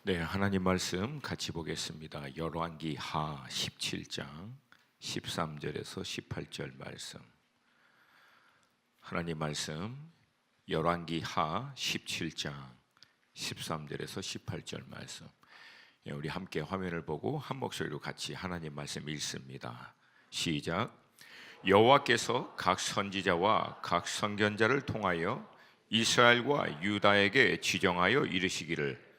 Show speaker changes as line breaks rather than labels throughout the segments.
네, 하나님 말씀 같이 보겠습니다. 열왕기 하 17장 13절에서 18절 말씀. 하나님 말씀 열왕기 하 17장 13절에서 18절 말씀. 우리 함께 화면을 보고 한 목소리로 같이 하나님 말씀 읽습니다. 시작. 여호와께서 각 선지자와 각 선견자를 통하여 이스라엘과 유다에게 지정하여 이르시기를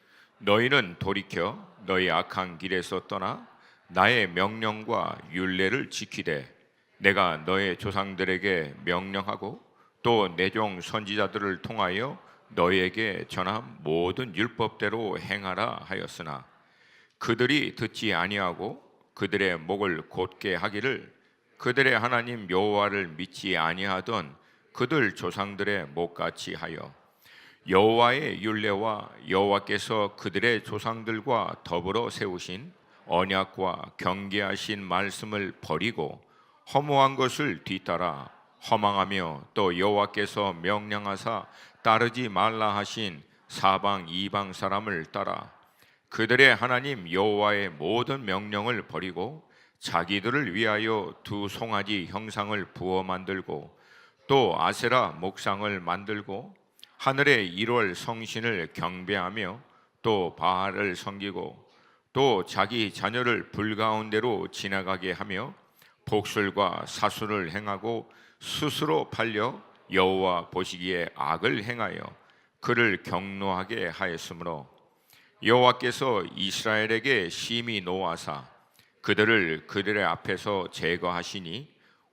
너희는 돌이켜 너희 악한 길에서 떠나 나의 명령과 율례를 지키되 내가 너의 조상들에게 명령하고 또 내 종 선지자들을 통하여 너희에게 전한 모든 율법대로 행하라 하였으나 그들이 듣지 아니하고 그들의 목을 곧게 하기를 그들의 하나님 여호와를 믿지 아니하던 그들 조상들의 목같이 하여 여호와의 율례와 여호와께서 그들의 조상들과 더불어 세우신 언약과 경계하신 말씀을 버리고 허무한 것을 뒤따라 허망하며 또 여호와께서 명령하사 따르지 말라 하신 사방 이방 사람을 따라 그들의 하나님 여호와의 모든 명령을 버리고 자기들을 위하여 두 송아지 형상을 부어 만들고 또 아세라 목상을 만들고 하늘의 1월 성신을 경배하며 또 바알을 섬기고 또 자기 자녀를 불 가운데로 지나가게 하며 복술과 사술을 행하고 스스로 팔려 여호와 보시기에 악을 행하여 그를 경노하게 하였으므로 여호와께서 이스라엘에게 심히 노하사 그들을 그들의 앞에서 제거하시니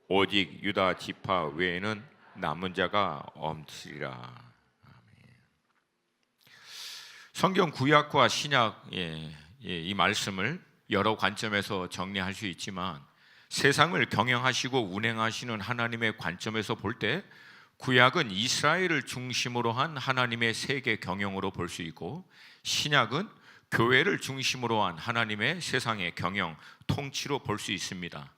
오직 유다 지파 외에는 남은 자가 없으리라. 성경 구약과 신약 이 말씀을 여러 관점에서 정리할 수 있지만 세상을 경영하시고 운행하시는 하나님의 관점에서 볼 때 구약은 이스라엘을 중심으로 한 하나님의 세계 경영으로 볼 수 있고 신약은 교회를 중심으로 한 하나님의 세상의 경영, 통치로 볼 수 있습니다.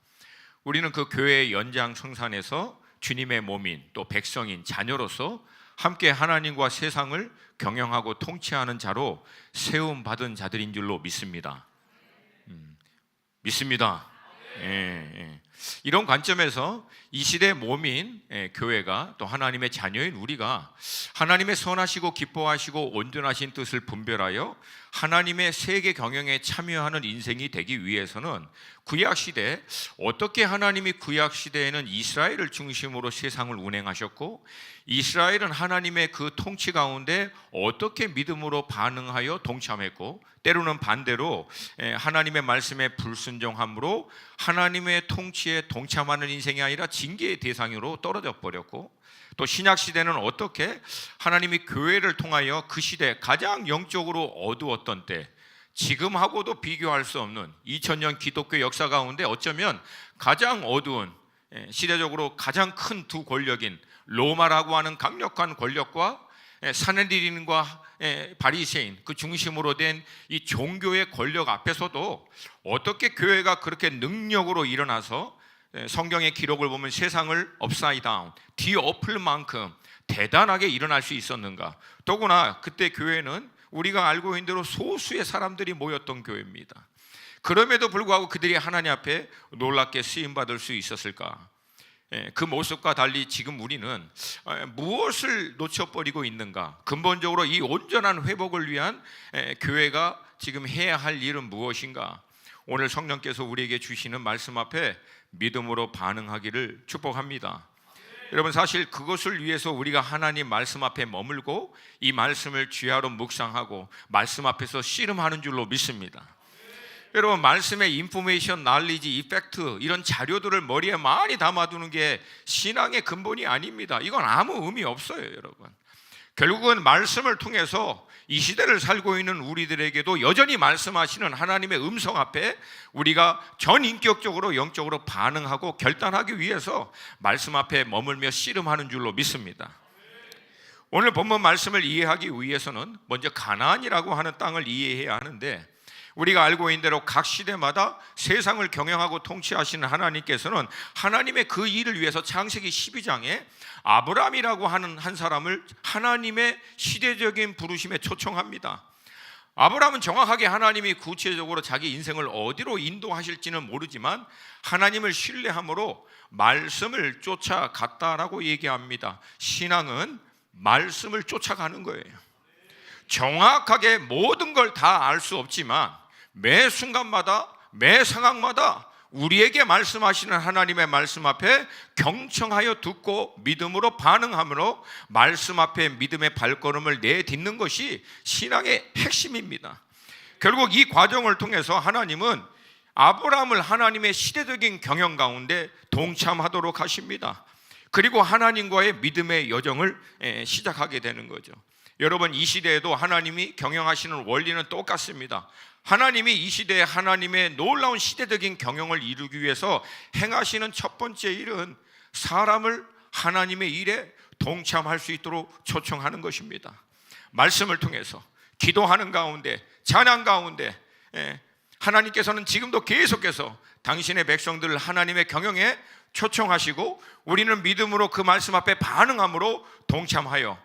우리는 그 교회의 연장성산에서 주님의 몸인 또 백성인 자녀로서 함께 하나님과 세상을 경영하고 통치하는 자로 세움받은 자들인 줄로 믿습니다. 믿습니다. 이런 관점에서 이 시대의 몸인 교회가 또 하나님의 자녀인 우리가 하나님의 선하시고 기뻐하시고 온전하신 뜻을 분별하여 하나님의 세계 경영에 참여하는 인생이 되기 위해서는 구약시대 어떻게 하나님이 구약시대에는 이스라엘을 중심으로 세상을 운행하셨고 이스라엘은 하나님의 그 통치 가운데 어떻게 믿음으로 반응하여 동참했고 때로는 반대로 하나님의 말씀에 불순종함으로 하나님의 통치에 동참하는 인생이 아니라 징계의 대상으로 떨어져 버렸고 또 신약시대는 어떻게 하나님이 교회를 통하여 그 시대 가장 영적으로 어두웠던 때 지금하고도 비교할 수 없는 2000년 기독교 역사 가운데 어쩌면 가장 어두운 시대적으로 가장 큰 두 권력인 로마라고 하는 강력한 권력과 사내들인과 바리새인 그 중심으로 된 이 종교의 권력 앞에서도 어떻게 교회가 그렇게 능력으로 일어나서 성경의 기록을 보면 세상을 업사이드 다운 뒤엎을 만큼 대단하게 일어날 수 있었는가. 더구나 그때 교회는 우리가 알고 있는 대로 소수의 사람들이 모였던 교회입니다. 그럼에도 불구하고 그들이 하나님 앞에 놀랍게 쓰임받을 수 있었을까. 그 모습과 달리 지금 우리는 무엇을 놓쳐버리고 있는가. 근본적으로 이 온전한 회복을 위한 교회가 지금 해야 할 일은 무엇인가. 오늘 성령께서 우리에게 주시는 말씀 앞에 믿음으로 반응하기를 축복합니다. 여러분 사실 그것을 위해서 우리가 하나님 말씀 앞에 머물고 이 말씀을 주야로 묵상하고 말씀 앞에서 씨름하는 줄로 믿습니다. 여러분 말씀의 인포메이션, 날리지, 이펙트 이런 자료들을 머리에 많이 담아두는 게 신앙의 근본이 아닙니다. 이건 아무 의미 없어요. 여러분 결국은 말씀을 통해서 이 시대를 살고 있는 우리들에게도 여전히 말씀하시는 하나님의 음성 앞에 우리가 전인격적으로 영적으로 반응하고 결단하기 위해서 말씀 앞에 머물며 씨름하는 줄로 믿습니다. 오늘 본문 말씀을 이해하기 위해서는 먼저 가나안이라고 하는 땅을 이해해야 하는데 우리가 알고 있는 대로 각 시대마다 세상을 경영하고 통치하시는 하나님께서는 하나님의 그 일을 위해서 창세기 12장에 아브라함이라고 하는 한 사람을 하나님의 시대적인 부르심에 초청합니다. 아브라함은 정확하게 하나님이 구체적으로 자기 인생을 어디로 인도하실지는 모르지만 하나님을 신뢰함으로 말씀을 쫓아갔다라고 얘기합니다. 신앙은 말씀을 쫓아가는 거예요. 정확하게 모든 걸 다 알 수 없지만 매 순간마다 매 상황마다 우리에게 말씀하시는 하나님의 말씀 앞에 경청하여 듣고 믿음으로 반응함으로 말씀 앞에 믿음의 발걸음을 내딛는 것이 신앙의 핵심입니다. 결국 이 과정을 통해서 하나님은 아브라함을 하나님의 시대적인 경영 가운데 동참하도록 하십니다. 그리고 하나님과의 믿음의 여정을 시작하게 되는 거죠. 여러분, 이 시대에도 하나님이 경영하시는 원리는 똑같습니다. 하나님이 이 시대에 하나님의 놀라운 시대적인 경영을 이루기 위해서 행하시는 첫 번째 일은 사람을 하나님의 일에 동참할 수 있도록 초청하는 것입니다. 말씀을 통해서 기도하는 가운데, 찬양 가운데 하나님께서는 지금도 계속해서 당신의 백성들을 하나님의 경영에 초청하시고 우리는 믿음으로 그 말씀 앞에 반응함으로 동참하여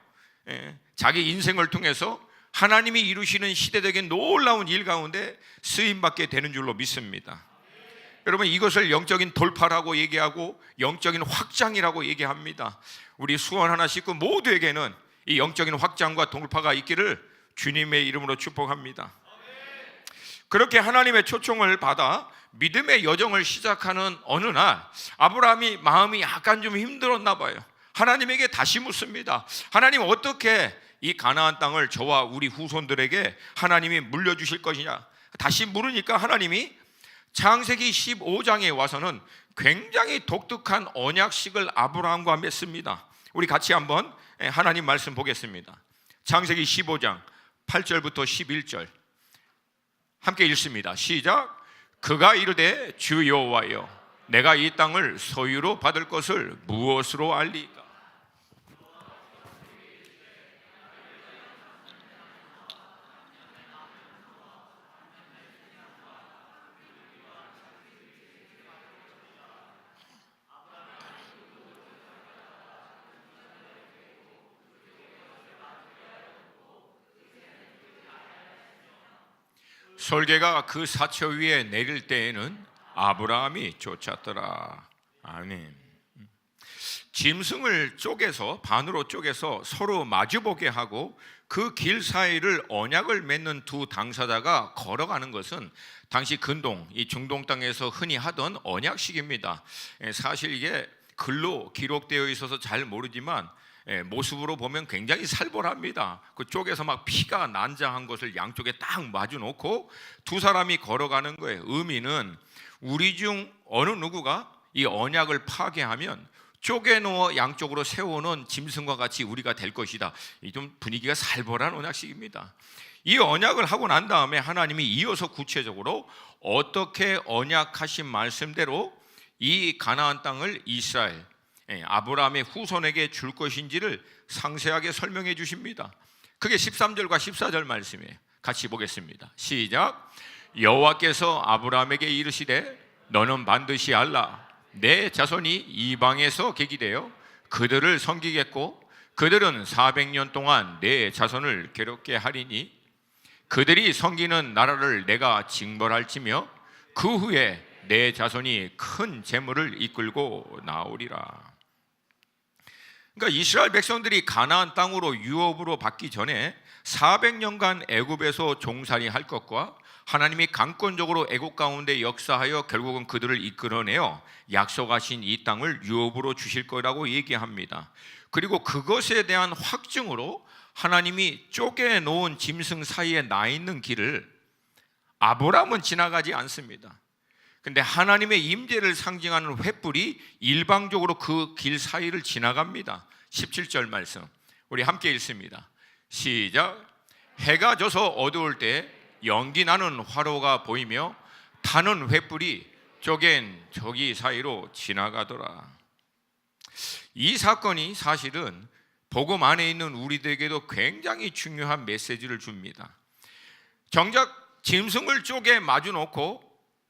자기 인생을 통해서 하나님이 이루시는 시대적인 놀라운 일 가운데 쓰임받게 되는 줄로 믿습니다. 여러분, 이것을 영적인 돌파라고 얘기하고 영적인 확장이라고 얘기합니다. 우리 수원 하나 식구 모두에게는 이 영적인 확장과 돌파가 있기를 주님의 이름으로 축복합니다. 그렇게 하나님의 초청을 받아 믿음의 여정을 시작하는 어느 날 아브라함이 마음이 약간 좀 힘들었나 봐요. 하나님에게 다시 묻습니다. 하나님, 어떻게 이 가나안 땅을 저와 우리 후손들에게 하나님이 물려주실 것이냐? 다시 물으니까 하나님이 창세기 15장에 와서는 굉장히 독특한 언약식을 아브라함과 맺습니다. 우리 같이 한번 하나님 말씀 보겠습니다. 창세기 15장 8절부터 11절 함께 읽습니다. 시작. 그가 이르되 주 여호와여, 내가 이 땅을 소유로 받을 것을 무엇으로 알리까? 솔개가 그 사처 위에 내릴 때에는 아브라함이 쫓았더라. 아멘. 짐승을 쪼개서 반으로 쪼개서 서로 마주보게 하고 그 길 사이를 언약을 맺는 두 당사자가 걸어가는 것은 당시 근동, 이 중동 땅에서 흔히 하던 언약식입니다. 사실 이게 글로 기록되어 있어서 잘 모르지만 모습으로 보면 굉장히 살벌합니다. 그쪽에서 막 피가 난장한 것을 양쪽에 딱 마주 놓고 두 사람이 걸어가는 거예요. 의미는 우리 중 어느 누구가 이 언약을 파괴하면 쪼개놓아 양쪽으로 세워놓은 짐승과 같이 우리가 될 것이다. 좀 분위기가 살벌한 언약식입니다. 이 언약을 하고 난 다음에 하나님이 이어서 구체적으로 어떻게 언약하신 말씀대로 이 가나안 땅을 이스라엘 아브라함의 후손에게 줄 것인지를 상세하게 설명해 주십니다. 그게 13절과 14절 말씀이에요. 같이 보겠습니다. 시작. 여호와께서 아브라함에게 이르시되 너는 반드시 알라. 내 자손이 이방에서 계기되어 그들을 섬기겠고 그들은 400년 동안 내 자손을 괴롭게 하리니 그들이 섬기는 나라를 내가 징벌할지며 그 후에 내 자손이 큰 재물을 이끌고 나오리라. 그러니까 이스라엘 백성들이 가나안 땅으로 유업으로 받기 전에 400년간 애굽에서 종살이 할 것과 하나님이 강권적으로 애굽 가운데 역사하여 결국은 그들을 이끌어내어 약속하신 이 땅을 유업으로 주실 거라고 얘기합니다. 그리고 그것에 대한 확증으로 하나님이 쪼개놓은 짐승 사이에 나 있는 길을 아브라함은 지나가지 않습니다. 근데 하나님의 임재를 상징하는 횃불이 일방적으로 그 길 사이를 지나갑니다. 17절 말씀 우리 함께 읽습니다. 시작. 해가 져서 어두울 때 연기 나는 화로가 보이며 타는 횃불이 쪼갠 저기 사이로 지나가더라. 이 사건이 사실은 복음 안에 있는 우리들에게도 굉장히 중요한 메시지를 줍니다. 정작 짐승을 쪼개 마주 놓고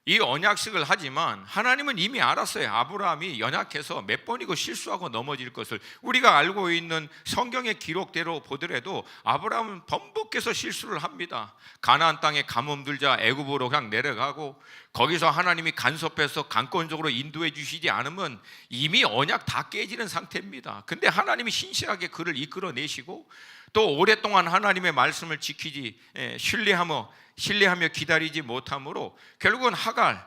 이 언약식을 하지만 하나님은 이미 알았어요. 아브라함이 연약해서 몇 번이고 실수하고 넘어질 것을. 우리가 알고 있는 성경의 기록대로 보더라도 아브라함은 번복해서 실수를 합니다. 가나안 땅에 가뭄 들자 애굽으로 그냥 내려가고, 거기서 하나님이 간섭해서 강권적으로 인도해 주시지 않으면 이미 언약 다 깨지는 상태입니다. 근데 하나님이 신실하게 그를 이끌어내시고, 또 오랫동안 하나님의 말씀을 지키지 신뢰하며 기다리지 못함으로 결국은 하갈,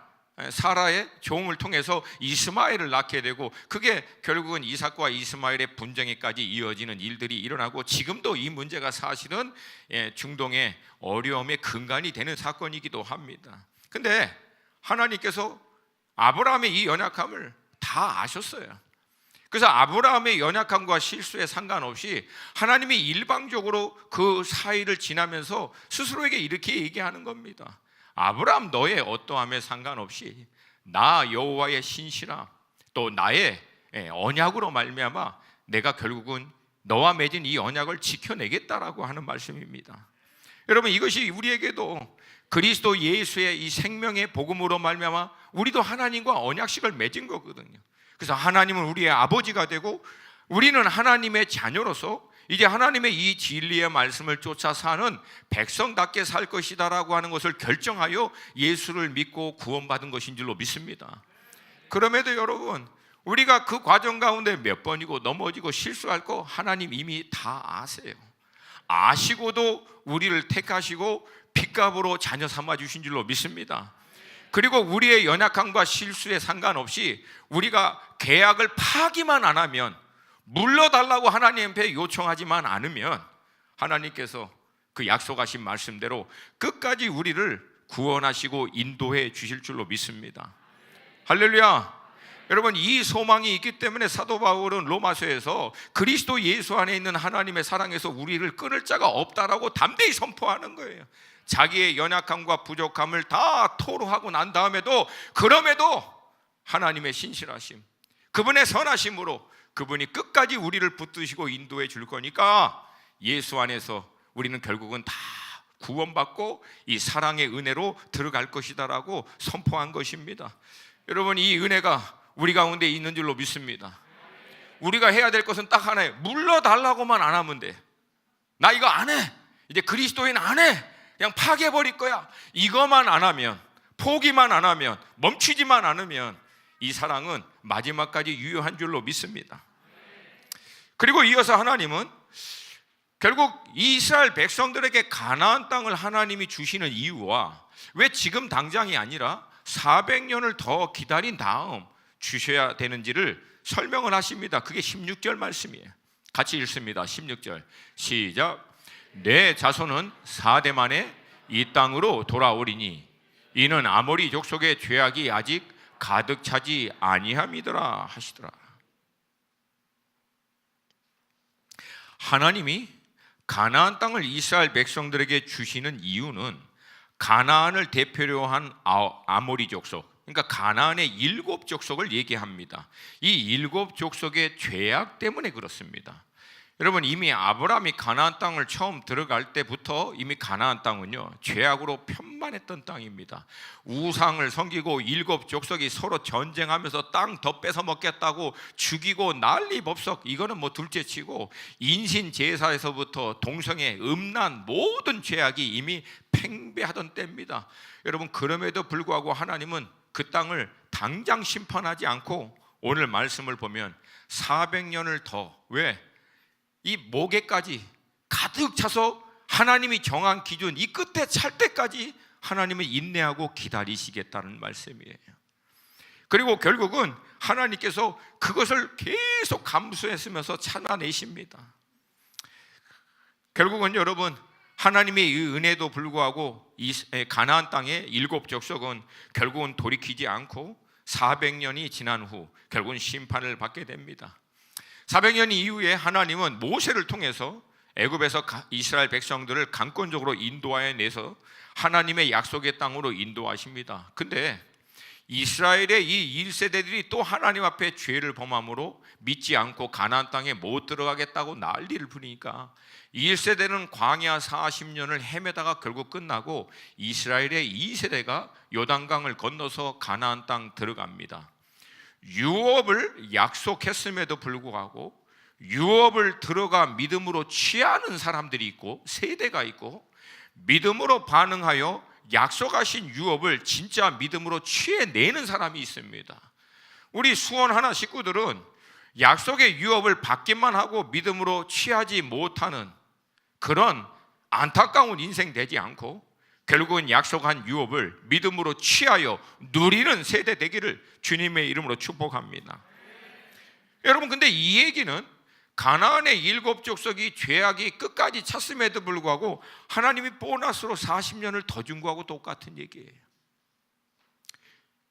사라의 종을 통해서 이스마엘을 낳게 되고, 그게 결국은 이삭과 이스마엘의 분쟁에까지 이어지는 일들이 일어나고, 지금도 이 문제가 사실은 중동의 어려움의 근간이 되는 사건이기도 합니다. 근데 하나님께서 아브라함의 이 연약함을 다 아셨어요. 그래서 아브라함의 연약함과 실수에 상관없이 하나님이 일방적으로 그 사이를 지나면서 스스로에게 이렇게 얘기하는 겁니다. 아브라함, 너의 어떠함에 상관없이 나 여호와의 신실함, 또 나의 언약으로 말미암아 내가 결국은 너와 맺은 이 언약을 지켜내겠다라고 하는 말씀입니다. 여러분, 이것이 우리에게도 그리스도 예수의 이 생명의 복음으로 말미암아 우리도 하나님과 언약식을 맺은 거거든요. 그래서 하나님은 우리의 아버지가 되고, 우리는 하나님의 자녀로서 이제 하나님의 이 진리의 말씀을 쫓아 사는 백성답게 살 것이다라고 하는 것을 결정하여 예수를 믿고 구원받은 것인 줄로 믿습니다. 그럼에도 여러분, 우리가 그 과정 가운데 몇 번이고 넘어지고 실수할 거 하나님 이미 다 아세요. 아시고도 우리를 택하시고 핏값으로 자녀 삼아 주신 줄로 믿습니다. 그리고 우리의 연약함과 실수에 상관없이 우리가 계약을 파기만 안 하면, 물러달라고 하나님 앞에 요청하지만 않으면 하나님께서 그 약속하신 말씀대로 끝까지 우리를 구원하시고 인도해 주실 줄로 믿습니다. 할렐루야. 여러분, 이 소망이 있기 때문에 사도 바울은 로마서에서 그리스도 예수 안에 있는 하나님의 사랑에서 우리를 끊을 자가 없다라고 담대히 선포하는 거예요. 자기의 연약함과 부족함을 다 토로하고 난 다음에도, 그럼에도 하나님의 신실하심, 그분의 선하심으로 그분이 끝까지 우리를 붙드시고 인도해 줄 거니까 예수 안에서 우리는 결국은 다 구원받고 이 사랑의 은혜로 들어갈 것이다라고 선포한 것입니다. 여러분, 이 은혜가 우리 가운데 있는 줄로 믿습니다. 우리가 해야 될 것은 딱 하나예요. 물러달라고만 안 하면 돼. 나 이거 안 해, 이제 그리스도인 안 해, 그냥 파괴해버릴 거야. 이거만 안 하면, 포기만 안 하면, 멈추지만 않으면 이 사랑은 마지막까지 유효한 줄로 믿습니다. 그리고 이어서 하나님은 결국 이스라엘 백성들에게 가나안 땅을 하나님이 주시는 이유와 왜 지금 당장이 아니라 400년을 더 기다린 다음 주셔야 되는지를 설명을 하십니다. 그게 16절 말씀이에요. 같이 읽습니다. 16절 시작. 내 자손은 4대 만에 이 땅으로 돌아오리니 이는 아모리 족속의 죄악이 아직 가득 차지 아니함이더라 하시더라. 하나님이 가나안 땅을 이스라엘 백성들에게 주시는 이유는 가나안을 대표로 한 아모리 족속, 그러니까 가나안의 7 족속을 얘기합니다. 이 7 족속의 죄악 때문에 그렇습니다. 여러분, 이미 아브라함이 가나안 땅을 처음 들어갈 때부터 이미 가나안 땅은요 죄악으로 편만했던 땅입니다. 우상을 섬기고 7 족속이 서로 전쟁하면서 땅 더 뺏어 먹겠다고 죽이고 난리법석, 이거는 뭐 둘째치고 인신 제사에서부터 동성애, 음란, 모든 죄악이 이미 팽배하던 때입니다. 여러분, 그럼에도 불구하고 하나님은 그 땅을 당장 심판하지 않고 오늘 말씀을 보면 400년을 더, 왜? 이 목에까지 가득 차서 하나님이 정한 기준 이 끝에 찰 때까지 하나님은 인내하고 기다리시겠다는 말씀이에요. 그리고 결국은 하나님께서 그것을 계속 감수했으면서 참아내십니다. 결국은 여러분, 하나님의 이 은혜도 불구하고 이 가나안 땅의 7 족속은 결국은 돌이키지 않고 400년이 지난 후 결국은 심판을 받게 됩니다. 400년 이후에 하나님은 모세를 통해서 애굽에서 이스라엘 백성들을 강권적으로 인도하여 내서 하나님의 약속의 땅으로 인도하십니다. 근데 이스라엘의 이 1세대들이 또 하나님 앞에 죄를 범함으로 믿지 않고 가나안 땅에 못 들어가겠다고 난리를 부리니까 1세대는 광야 40년을 헤매다가 결국 끝나고 이스라엘의 2세대가 요단강을 건너서 가나안 땅 들어갑니다. 유업을 약속했음에도 불구하고 유업을 들어가 믿음으로 취하는 사람들이 있고 세대가 있고, 믿음으로 반응하여 약속하신 유업을 진짜 믿음으로 취해내는 사람이 있습니다. 우리 수원 하나 식구들은 약속의 유업을 받기만 하고 믿음으로 취하지 못하는 그런 안타까운 인생 되지 않고 결국은 약속한 유업을 믿음으로 취하여 누리는 세대 되기를 주님의 이름으로 축복합니다. 여러분, 근데 이 얘기는 가나안의 7족속이 죄악이 끝까지 찼음에도 불구하고 하나님이 보너스로 40년을 더 준 거하고 똑같은 얘기예요.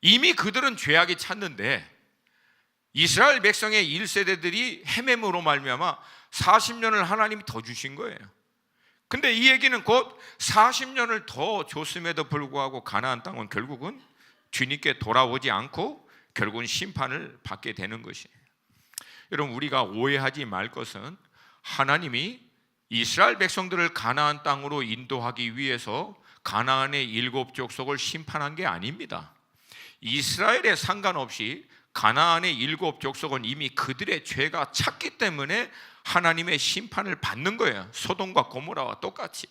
이미 그들은 죄악이 찼는데 이스라엘 백성의 1세대들이 헤매므로 말미암아 40년을 하나님이 더 주신 거예요. 근데 이 얘기는 곧 40년을 더 줬음에도 불구하고 가나안 땅은 결국은 주님께 돌아오지 않고 결국은 심판을 받게 되는 것이에요. 여러분, 우리가 오해하지 말 것은 하나님이 이스라엘 백성들을 가나안 땅으로 인도하기 위해서 가나안의 7족속을 심판한 게 아닙니다. 이스라엘에 상관없이 가나안의 7족속은 이미 그들의 죄가 찼기 때문에 하나님의 심판을 받는 거예요. 소돔과 고모라와 똑같이.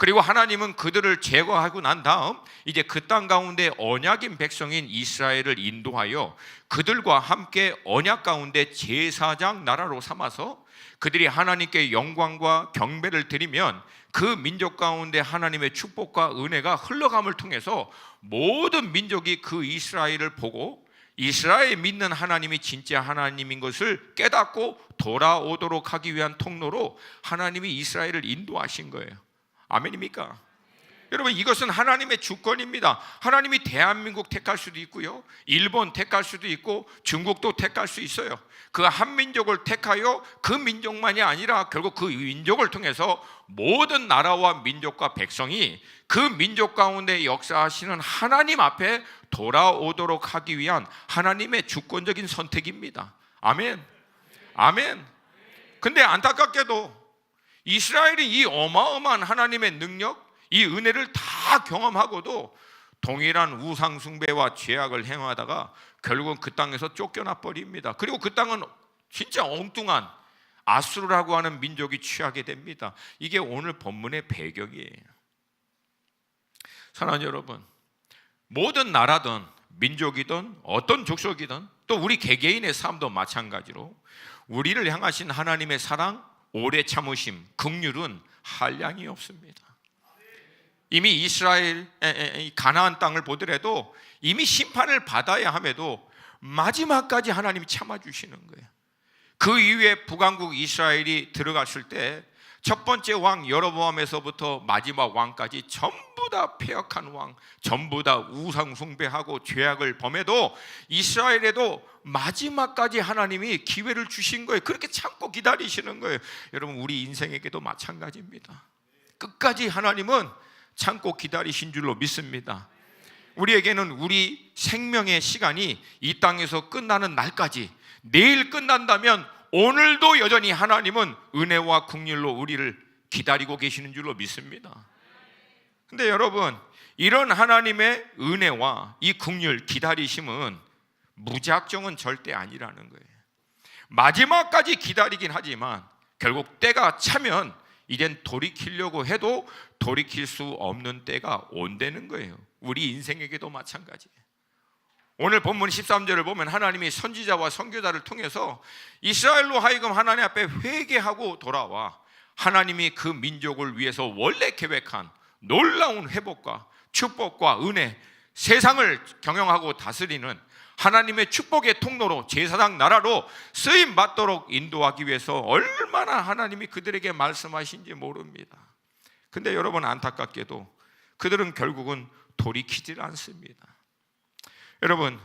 그리고 하나님은 그들을 제거하고 난 다음 이제 그 땅 가운데 언약인 백성인 이스라엘을 인도하여 그들과 함께 언약 가운데 제사장 나라로 삼아서 그들이 하나님께 영광과 경배를 드리면 그 민족 가운데 하나님의 축복과 은혜가 흘러감을 통해서 모든 민족이 그 이스라엘을 보고 이스라엘 믿는 하나님이 진짜 하나님인 것을 깨닫고 돌아오도록 하기 위한 통로로 하나님이 이스라엘을 인도하신 거예요. 아멘입니까? 여러분, 이것은 하나님의 주권입니다. 하나님이 대한민국 택할 수도 있고요, 일본 택할 수도 있고 중국도 택할 수 있어요. 그 한 민족을 택하여 그 민족만이 아니라 결국 그 민족을 통해서 모든 나라와 민족과 백성이 그 민족 가운데 역사하시는 하나님 앞에 돌아오도록 하기 위한 하나님의 주권적인 선택입니다. 아멘. 아멘. 근데 안타깝게도 이스라엘이 이 어마어마한 하나님의 능력, 이 은혜를 다 경험하고도 동일한 우상 숭배와 죄악을 행하다가 결국은 그 땅에서 쫓겨나 버립니다. 그리고 그 땅은 진짜 엉뚱한 아수르라고 하는 민족이 취하게 됩니다. 이게 오늘 본문의 배경이에요. 사랑하는 여러분, 모든 나라든 민족이든 어떤 족속이든 또 우리 개개인의 삶도 마찬가지로 우리를 향하신 하나님의 사랑, 오래 참으심, 긍휼은 한량이 없습니다. 이미 이스라엘 가나안 땅을 보더라도 이미 심판을 받아야 함에도 마지막까지 하나님이 참아주시는 거예요. 그 이후에 북왕국 이스라엘이 들어갔을 때 첫 번째 왕 여로보암에서부터 마지막 왕까지 전부 다 패역한 왕, 전부 다 우상 숭배하고 죄악을 범해도 이스라엘에도 마지막까지 하나님이 기회를 주신 거예요. 그렇게 참고 기다리시는 거예요. 여러분, 우리 인생에게도 마찬가지입니다. 끝까지 하나님은 참고 기다리신 줄로 믿습니다. 우리에게는 우리 생명의 시간이 이 땅에서 끝나는 날까지, 내일 끝난다면 오늘도 여전히 하나님은 은혜와 긍휼로 우리를 기다리고 계시는 줄로 믿습니다. 근데 여러분, 이런 하나님의 은혜와 이 긍휼, 기다리심은 무작정은 절대 아니라는 거예요. 마지막까지 기다리긴 하지만 결국 때가 차면 이젠 돌이키려고 해도 돌이킬 수 없는 때가 온다는 거예요. 우리 인생에게도 마찬가지예요. 오늘 본문 13절을 보면 하나님이 선지자와 선교자를 통해서 이스라엘로 하여금 하나님 앞에 회개하고 돌아와 하나님이 그 민족을 위해서 원래 계획한 놀라운 회복과 축복과 은혜, 세상을 경영하고 다스리는 하나님의 축복의 통로로 제사장 나라로 쓰임 받도록 인도하기 위해서 얼마나 하나님이 그들에게 말씀하신지 모릅니다. 근데 여러분, 안타깝게도 그들은 결국은 돌이키질 않습니다. 여러분,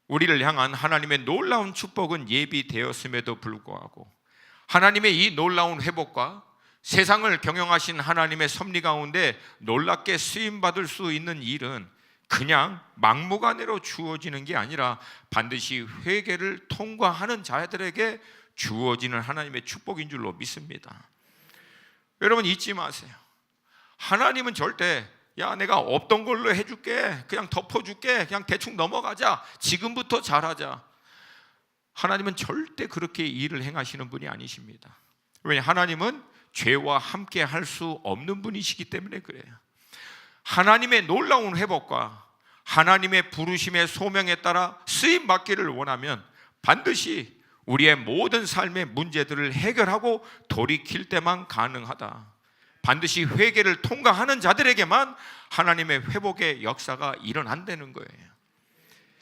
우리를 향한 하나님의 놀라운 축복은 예비되었음에도 불구하고 하나님의 이 놀라운 회복과 세상을 경영하신 하나님의 섭리 가운데 놀랍게 쓰임받을 수 있는 일은 그냥 막무가내로 주어지는 게 아니라 반드시 회개를 통과하는 자들에게 주어지는 하나님의 축복인 줄로 믿습니다. 여러분 잊지 마세요. 하나님은 절대 야 내가 없던 걸로 해줄게, 그냥 덮어줄게, 그냥 대충 넘어가자, 지금부터 잘하자. 하나님은 절대 그렇게 일을 행하시는 분이 아니십니다. 왜냐? 하나님은 죄와 함께 할 수 없는 분이시기 때문에 그래요. 하나님의 놀라운 회복과 하나님의 부르심의 소명에 따라 쓰임 받기를 원하면 반드시 우리의 모든 삶의 문제들을 해결하고 돌이킬 때만 가능하다. 반드시 회개를 통과하는 자들에게만 하나님의 회복의 역사가 일어난다는 거예요.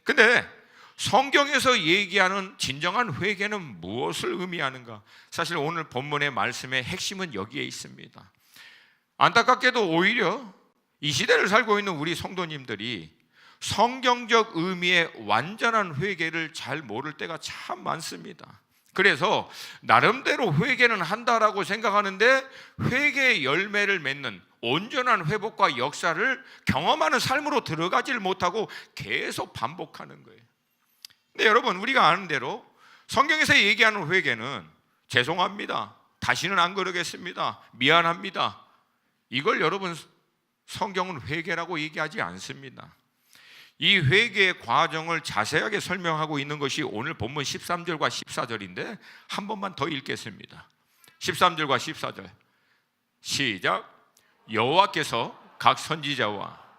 근데 성경에서 얘기하는 진정한 회개는 무엇을 의미하는가? 사실 오늘 본문의 말씀의 핵심은 여기에 있습니다. 안타깝게도 오히려 이 시대를 살고 있는 우리 성도님들이 성경적 의미의 완전한 회개를 잘 모를 때가 참 많습니다. 그래서 나름대로 회개는 한다라고 생각하는데 회개의 열매를 맺는 온전한 회복과 역사를 경험하는 삶으로 들어가지를 못하고 계속 반복하는 거예요. 근데 여러분 우리가 아는 대로 성경에서 얘기하는 회개는 죄송합니다, 다시는 안 그러겠습니다, 미안합니다, 이걸 여러분 성경은 회개라고 얘기하지 않습니다. 이 회개의 과정을 자세하게 설명하고 있는 것이 오늘 본문 13절과 14절인데 한 번만 더 읽겠습니다. 13절과 14절 시작. 여호와께서 각 선지자와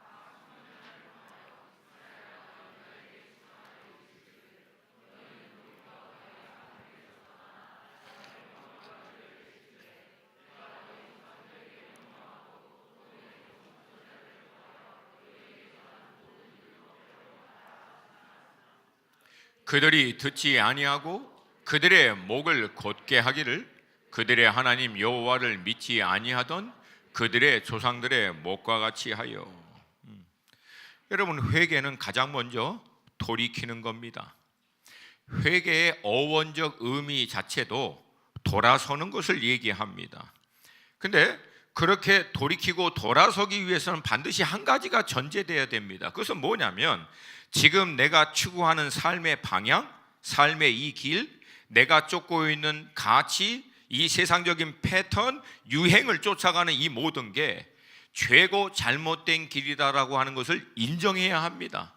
그들이 듣지 아니하고 그들의 목을 곧게 하기를 그들의 하나님 여호와를 믿지 아니하던 그들의 조상들의 목과 같이 하여. 여러분 회개는 가장 먼저 돌이키는 겁니다. 회개의 어원적 의미 자체도 돌아서는 것을 얘기합니다. 근데 그렇게 돌이키고 돌아서기 위해서는 반드시 한 가지가 전제되어야 됩니다. 그것은 뭐냐면 지금 내가 추구하는 삶의 방향, 삶의 이 길, 내가 쫓고 있는 가치, 이 세상적인 패턴, 유행을 쫓아가는 이 모든 게 죄고 잘못된 길이다라고 하는 것을 인정해야 합니다.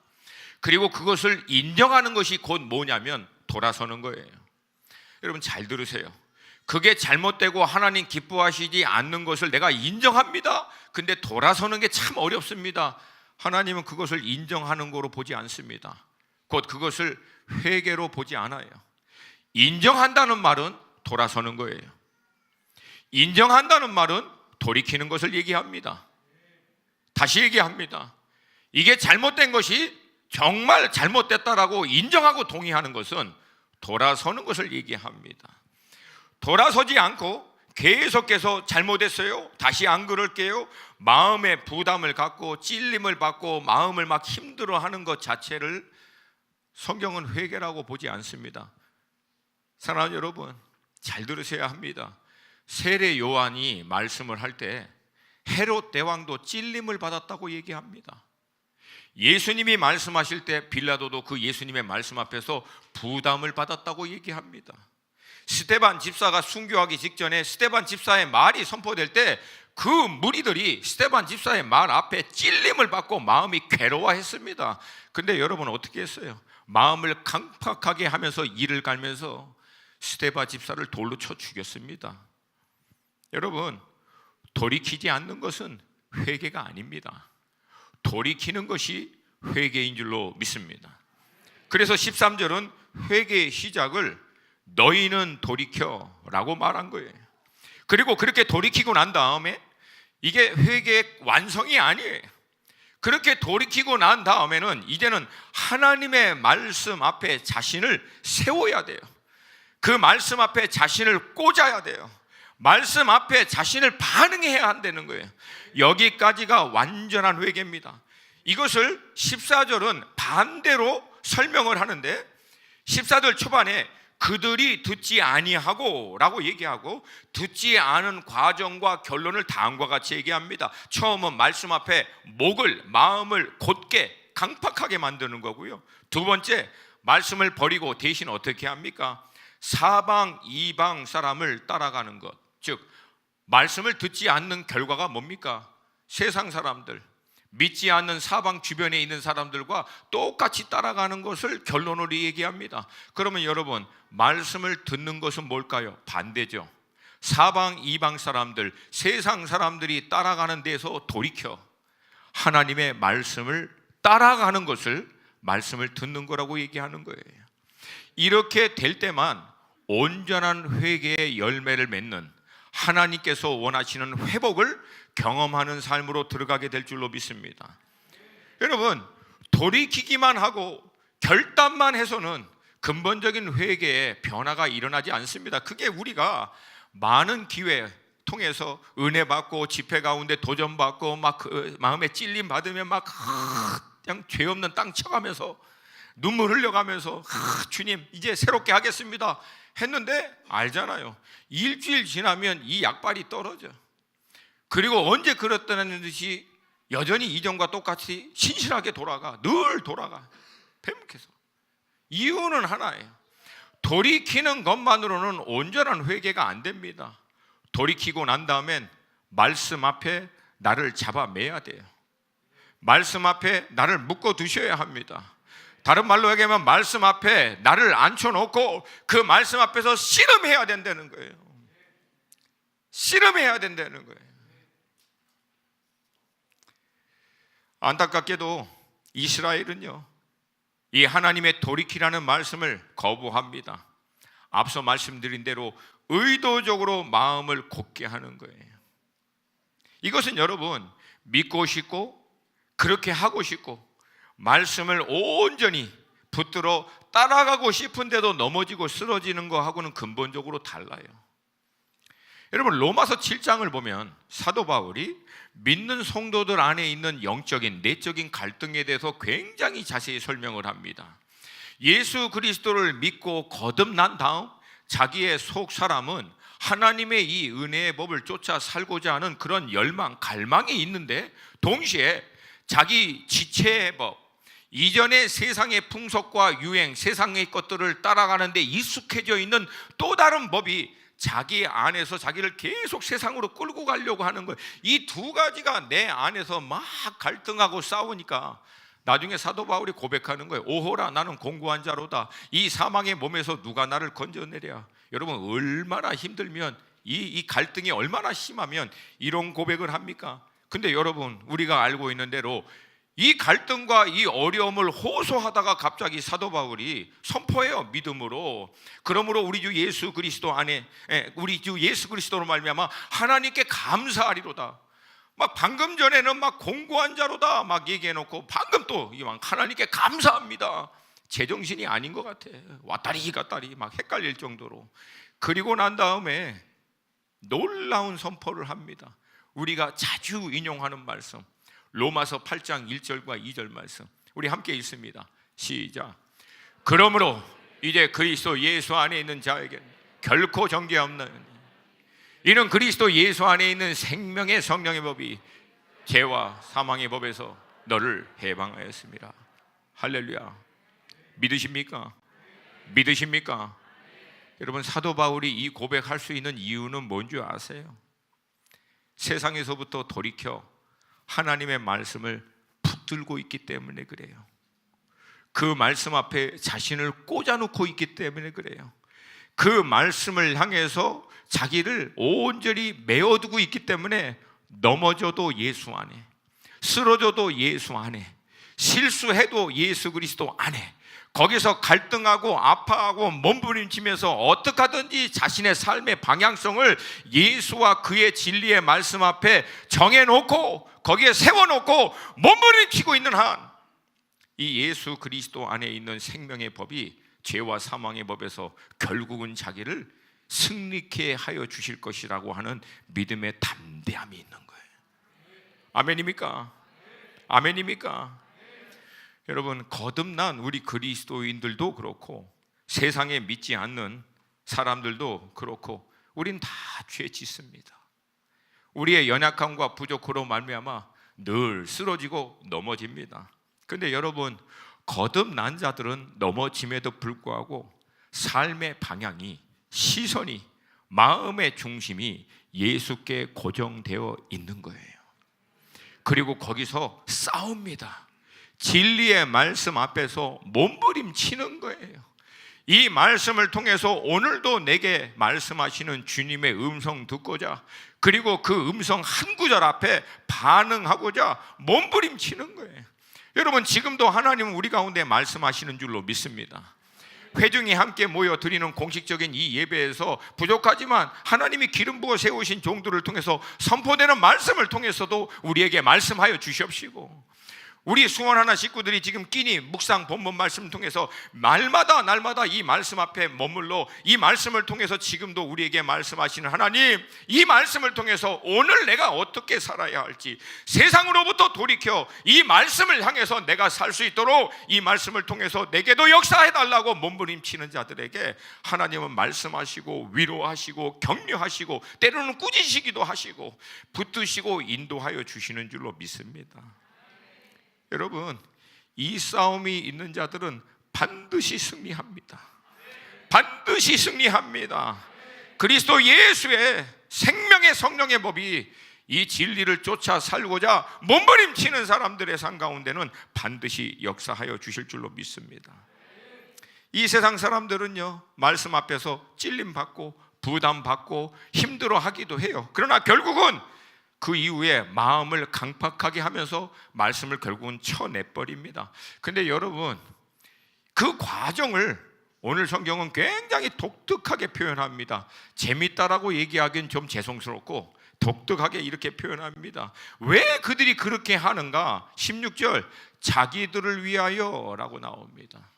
그리고 그것을 인정하는 것이 곧 뭐냐면 돌아서는 거예요. 여러분 잘 들으세요. 그게 잘못되고 하나님 기뻐하시지 않는 것을 내가 인정합니다. 근데 돌아서는 게 참 어렵습니다. 하나님은 그것을 인정하는 거로 보지 않습니다. 곧 그것을 회개로 보지 않아요. 인정한다는 말은 돌아서는 거예요. 인정한다는 말은 돌이키는 것을 얘기합니다. 다시 얘기합니다. 이게 잘못된 것이 정말 잘못됐다라고 인정하고 동의하는 것은 돌아서는 것을 얘기합니다. 돌아서지 않고 계속해서 잘못했어요, 다시 안 그럴게요, 마음의 부담을 갖고 찔림을 받고 마음을 막 힘들어하는 것 자체를 성경은 회개라고 보지 않습니다. 사랑하는 여러분 잘 들으셔야 합니다. 세례 요한이 말씀을 할 때 헤롯 대왕도 찔림을 받았다고 얘기합니다. 예수님이 말씀하실 때 빌라도도 그 예수님의 말씀 앞에서 부담을 받았다고 얘기합니다. 스데반 집사가 순교하기 직전에 스데반 집사의 말이 선포될 때 그 무리들이 스데반 집사의 말 앞에 찔림을 받고 마음이 괴로워했습니다. 근데 여러분 어떻게 했어요? 마음을 강팍하게 하면서 이를 갈면서 스데반 집사를 돌로 쳐 죽였습니다. 여러분 돌이키지 않는 것은 회개가 아닙니다. 돌이키는 것이 회개인 줄로 믿습니다. 그래서 13절은 회개의 시작을 너희는 돌이켜라고 말한 거예요. 그리고 그렇게 돌이키고 난 다음에 이게 회개의 완성이 아니에요. 그렇게 돌이키고 난 다음에는 이제는 하나님의 말씀 앞에 자신을 세워야 돼요. 그 말씀 앞에 자신을 꽂아야 돼요. 말씀 앞에 자신을 반응해야 한다는 거예요. 여기까지가 완전한 회개입니다. 이것을 14절은 반대로 설명을 하는데 14절 초반에 그들이 듣지 아니하고 라고 얘기하고 듣지 않은 과정과 결론을 다음과 같이 얘기합니다. 처음은 말씀 앞에 목을, 마음을 곧게 강팍하게 만드는 거고요. 두 번째, 말씀을 버리고 대신 어떻게 합니까? 사방 이방 사람을 따라가는 것. 즉 말씀을 듣지 않는 결과가 뭡니까? 세상 사람들, 믿지 않는 사방 주변에 있는 사람들과 똑같이 따라가는 것을 결론으로 얘기합니다. 그러면 여러분, 말씀을 듣는 것은 뭘까요? 반대죠. 사방 이방 사람들, 세상 사람들이 따라가는 데서 돌이켜 하나님의 말씀을 따라가는 것을 말씀을 듣는 거라고 얘기하는 거예요. 이렇게 될 때만 온전한 회개의 열매를 맺는, 하나님께서 원하시는 회복을 경험하는 삶으로 들어가게 될 줄로 믿습니다. 여러분, 돌이키기만 하고 결단만 해서는 근본적인 회개에 변화가 일어나지 않습니다. 그게 우리가 많은 기회 통해서 은혜 받고 집회 가운데 도전 받고 막 그 마음에 찔림 받으면 막 그냥 죄 없는 땅 쳐가면서 눈물 흘려가면서 주님 이제 새롭게 하겠습니다 했는데 알잖아요. 일주일 지나면 이 약발이 떨어져. 그리고 언제 그랬다는 듯이 여전히 이전과 똑같이 신실하게 돌아가. 늘 돌아가. 뱀목해서. 이유는 하나예요. 돌이키는 것만으로는 온전한 회개가 안 됩니다. 돌이키고 난 다음엔 말씀 앞에 나를 잡아매야 돼요. 말씀 앞에 나를 묶어 두셔야 합니다. 다른 말로 얘기하면 말씀 앞에 나를 앉혀놓고 그 말씀 앞에서 씨름해야 된다는 거예요. 씨름해야 된다는 거예요. 안타깝게도 이스라엘은요, 이 하나님의 돌이키라는 말씀을 거부합니다. 앞서 말씀드린 대로 의도적으로 마음을 굳게 하는 거예요. 이것은 여러분, 믿고 싶고 그렇게 하고 싶고 말씀을 온전히 붙들어 따라가고 싶은데도 넘어지고 쓰러지는 거하고는 근본적으로 달라요. 여러분, 로마서 7장을 보면 사도 바울이 믿는 성도들 안에 있는 영적인 내적인 갈등에 대해서 굉장히 자세히 설명을 합니다. 예수 그리스도를 믿고 거듭난 다음 자기의 속 사람은 하나님의 이 은혜의 법을 쫓아 살고자 하는 그런 열망, 갈망이 있는데 동시에 자기 지체의 법, 이전의 세상의 풍속과 유행, 세상의 것들을 따라가는 데 익숙해져 있는 또 다른 법이 자기 안에서 자기를 계속 세상으로 끌고 가려고 하는 거예요. 이 두 가지가 내 안에서 막 갈등하고 싸우니까 나중에 사도 바울이 고백하는 거예요. 오호라, 나는 공고한 자로다. 이 사망의 몸에서 누가 나를 건져내랴. 여러분, 얼마나 힘들면 이 갈등이 얼마나 심하면 이런 고백을 합니까? 근데 여러분, 우리가 알고 있는 대로 이 갈등과 이 어려움을 호소하다가 갑자기 사도 바울이 선포해요. 믿음으로. 그러므로 우리 주 예수 그리스도 안에, 우리 주 예수 그리스도로 말미암아 하나님께 감사하리로다. 막 방금 전에는 막 공고한 자로다 막 얘기해놓고 방금 또 하나님께 감사합니다. 제정신이 아닌 것 같아. 왔다리 갔다리 막 헷갈릴 정도로. 그리고 난 다음에 놀라운 선포를 합니다. 우리가 자주 인용하는 말씀, 로마서 8장 1절과 2절 말씀, 우리 함께 읽습니다. 시작. 그러므로 이제 그리스도 예수 안에 있는 자에게 결코 정죄 없는, 이는 그리스도 예수 안에 있는 생명의 성령의 법이 죄와 사망의 법에서 너를 해방하였습니다. 할렐루야. 믿으십니까? 믿으십니까? 여러분, 사도 바울이 이 고백할 수 있는 이유는 뭔지 아세요? 세상에서부터 돌이켜 하나님의 말씀을 붙들고 있기 때문에 그래요. 그 말씀 앞에 자신을 꽂아놓고 있기 때문에 그래요. 그 말씀을 향해서 자기를 온전히 메어두고 있기 때문에 넘어져도 예수 안에, 쓰러져도 예수 안에, 실수해도 예수 그리스도 안에, 거기서 갈등하고 아파하고 몸부림치면서 어떻게 하든지 자신의 삶의 방향성을 예수와 그의 진리의 말씀 앞에 정해놓고 거기에 세워놓고 몸부림치고 있는 한, 이 예수 그리스도 안에 있는 생명의 법이 죄와 사망의 법에서 결국은 자기를 승리케 하여 주실 것이라고 하는 믿음의 담대함이 있는 거예요. 아멘입니까? 아멘입니까? 여러분, 거듭난 우리 그리스도인들도 그렇고 세상에 믿지 않는 사람들도 그렇고 우린 다 죄 짓습니다. 우리의 연약함과 부족으로 말미암아 늘 쓰러지고 넘어집니다. 근데 여러분, 거듭난 자들은 넘어짐에도 불구하고 삶의 방향이, 시선이, 마음의 중심이 예수께 고정되어 있는 거예요. 그리고 거기서 싸웁니다. 진리의 말씀 앞에서 몸부림치는 거예요. 이 말씀을 통해서 오늘도 내게 말씀하시는 주님의 음성 듣고자, 그리고 그 음성 한 구절 앞에 반응하고자 몸부림치는 거예요. 여러분, 지금도 하나님은 우리 가운데 말씀하시는 줄로 믿습니다. 회중이 함께 모여 드리는 공식적인 이 예배에서 부족하지만 하나님이 기름 부어 세우신 종들을 통해서 선포되는 말씀을 통해서도 우리에게 말씀하여 주시옵시고, 우리 수원하나 식구들이 지금 끼니 묵상 본문 말씀을 통해서 날마다 이 말씀 앞에 머물러 이 말씀을 통해서 지금도 우리에게 말씀하시는 하나님, 이 말씀을 통해서 오늘 내가 어떻게 살아야 할지, 세상으로부터 돌이켜 이 말씀을 향해서 내가 살 수 있도록 이 말씀을 통해서 내게도 역사해달라고 몸부림치는 자들에게 하나님은 말씀하시고 위로하시고 격려하시고 때로는 꾸짖으시기도 하시고 붙드시고 인도하여 주시는 줄로 믿습니다. 여러분, 이 싸움이 있는 자들은 반드시 승리합니다. 반드시 승리합니다. 그리스도 예수의 생명의 성령의 법이 이 진리를 쫓아 살고자 몸부림치는 사람들의 삶 가운데는 반드시 역사하여 주실 줄로 믿습니다. 이 세상 사람들은요, 말씀 앞에서 찔림받고 부담받고 힘들어하기도 해요. 그러나 결국은 그 이후에 마음을 강팍하게 하면서 말씀을 결국은 쳐내버립니다. 근데 여러분, 그 과정을 오늘 성경은 굉장히 독특하게 표현합니다. 재밌다라고 얘기하기엔 좀 죄송스럽고 독특하게 이렇게 표현합니다. 왜 그들이 그렇게 하는가? 16절, 자기들을 위하여 라고 나옵니다.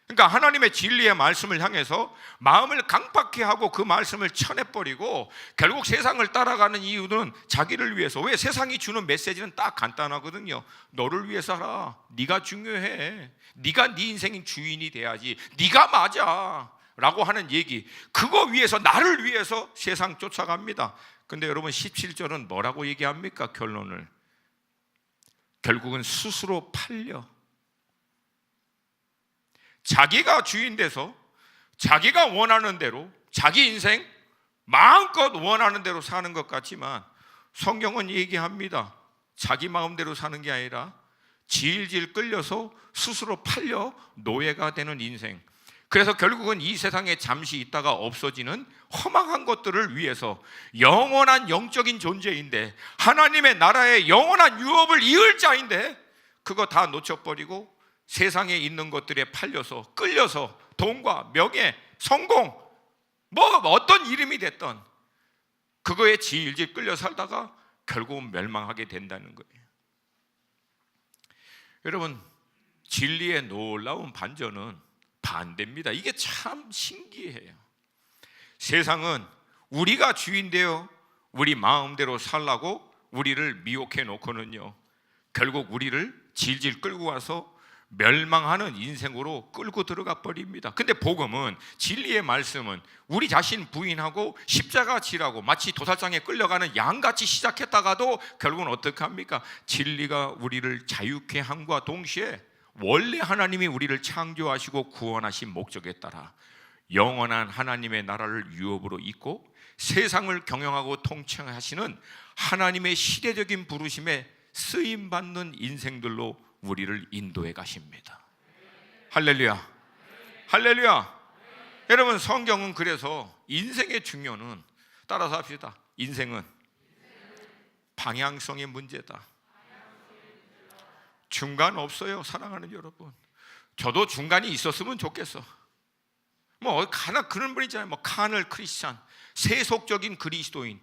그러니까 하나님의 진리의 말씀을 향해서 마음을 강팍해 하고 그 말씀을 쳐내버리고 결국 세상을 따라가는 이유는 자기를 위해서. 왜? 세상이 주는 메시지는 딱 간단하거든요. 너를 위해서 하라. 네가 중요해. 네가 네 인생의 주인이 돼야지. 네가 맞아 라고 하는 얘기, 그거 위해서, 나를 위해서 세상 쫓아갑니다. 근데 여러분, 17절은 뭐라고 얘기합니까? 결론을 결국은 스스로 팔려 자기가 주인 돼서 자기가 원하는 대로 자기 인생 마음껏 원하는 대로 사는 것 같지만 성경은 얘기합니다. 자기 마음대로 사는 게 아니라 질질 끌려서 스스로 팔려 노예가 되는 인생. 그래서 결국은 이 세상에 잠시 있다가 없어지는 허망한 것들을 위해서 영원한 영적인 존재인데, 하나님의 나라의 영원한 유업을 이을 자인데 그거 다 놓쳐버리고 세상에 있는 것들에 팔려서 끌려서 돈과 명예, 성공, 뭐 어떤 이름이 됐던 그거에 질질 끌려 살다가 결국은 멸망하게 된다는 거예요. 여러분, 진리의 놀라운 반전은 반대입니다. 이게 참 신기해요. 세상은 우리가 주인 되어 우리 마음대로 살라고 우리를 미혹해 놓고는요, 결국 우리를 질질 끌고 와서 멸망하는 인생으로 끌고 들어가 버립니다. 근데 복음은, 진리의 말씀은 우리 자신 부인하고 십자가 지라고 마치 도살장에 끌려가는 양같이 시작했다가도 결국은 어떻게 합니까? 진리가 우리를 자유케 함과 동시에 원래 하나님이 우리를 창조하시고 구원하신 목적에 따라 영원한 하나님의 나라를 유업으로 잇고 세상을 경영하고 통치하시는 하나님의 시대적인 부르심에 쓰임받는 인생들로 우리를 인도해 가십니다. 할렐루야, 할렐루야. 여러분, 성경은 그래서 인생의 중요는, 따라서 합시다, 인생은 방향성의 문제다. 중간 없어요, 사랑하는 여러분. 저도 중간이 있었으면 좋겠어. 뭐 하나 그런 분 있잖아요. 뭐 카널 크리스찬, 세속적인 그리스도인,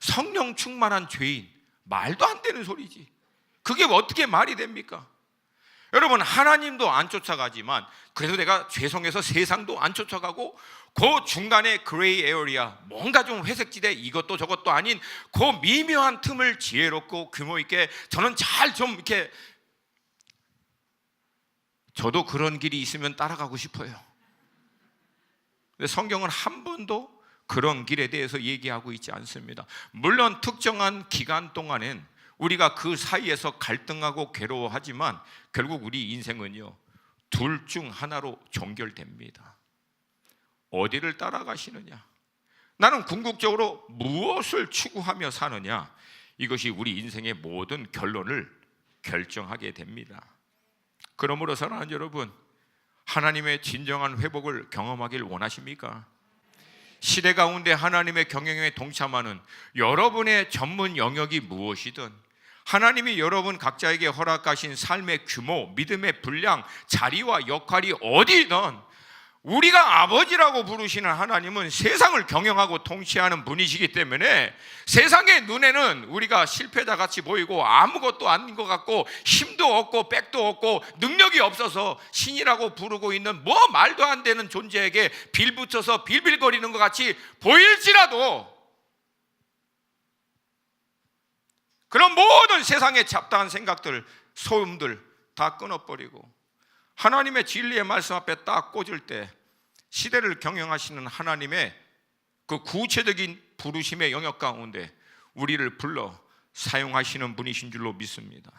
성령 충만한 죄인. 말도 안 되는 소리지. 그게 어떻게 말이 됩니까? 여러분, 하나님도 안 쫓아가지만 그래서 내가 죄송해서 세상도 안 쫓아가고 그 중간에 그레이 에어리아, 뭔가 좀 회색지대, 이것도 저것도 아닌 그 미묘한 틈을 지혜롭고 규모 있게 저는 잘 좀 이렇게, 저도 그런 길이 있으면 따라가고 싶어요. 근데 성경은 한 번도 그런 길에 대해서 얘기하고 있지 않습니다. 물론 특정한 기간 동안엔 우리가 그 사이에서 갈등하고 괴로워하지만 결국 우리 인생은요, 둘 중 하나로 종결됩니다. 어디를 따라가시느냐? 나는 궁극적으로 무엇을 추구하며 사느냐? 이것이 우리 인생의 모든 결론을 결정하게 됩니다. 그러므로 사랑하는 여러분, 하나님의 진정한 회복을 경험하길 원하십니까? 시대 가운데 하나님의 경영에 동참하는 여러분의 전문 영역이 무엇이든, 하나님이 여러분 각자에게 허락하신 삶의 규모, 믿음의 분량, 자리와 역할이 어디든 우리가 아버지라고 부르시는 하나님은 세상을 경영하고 통치하는 분이시기 때문에 세상의 눈에는 우리가 실패자같이 보이고 아무것도 아닌 것 같고 힘도 없고 백도 없고 능력이 없어서 신이라고 부르고 있는 뭐 말도 안 되는 존재에게 빌붙여서 빌빌거리는 것 같이 보일지라도, 그런 모든 세상의 잡다한 생각들, 소음들 다 끊어버리고 하나님의 진리의 말씀 앞에 딱 꽂을 때 시대를 경영하시는 하나님의 그 구체적인 부르심의 영역 가운데 우리를 불러 사용하시는 분이신 줄로 믿습니다.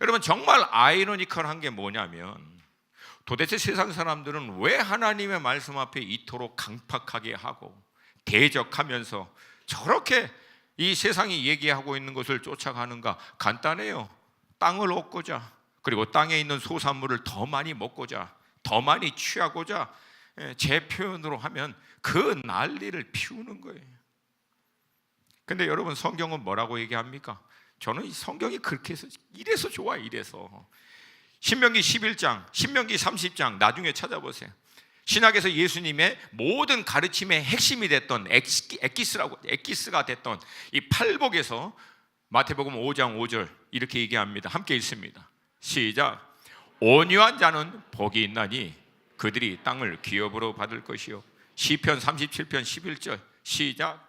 여러분, 정말 아이러니컬한 게 뭐냐면, 도대체 세상 사람들은 왜 하나님의 말씀 앞에 이토록 강팍하게 하고 대적하면서 저렇게 이 세상이 얘기하고 있는 것을 쫓아가는가? 간단해요. 땅을 얻고자, 그리고 땅에 있는 소산물을 더 많이 먹고자, 더 많이 취하고자, 제 표현으로 하면 그 난리를 피우는 거예요. 근데 여러분, 성경은 뭐라고 얘기합니까? 저는 이 성경이 그렇게 해서 이래서 좋아요. 이래서 신명기 11장, 신명기 30장 나중에 찾아보세요. 신학에서 예수님의 모든 가르침의 핵심이 됐던 엑기스가 됐던 이 팔복에서 마태복음 5장 5절 이렇게 얘기합니다. 함께 읽습니다. 시작. 온유한 자는 복이 있나니 그들이 땅을 기업으로 받을 것이요. 시편 37편 11절 시작.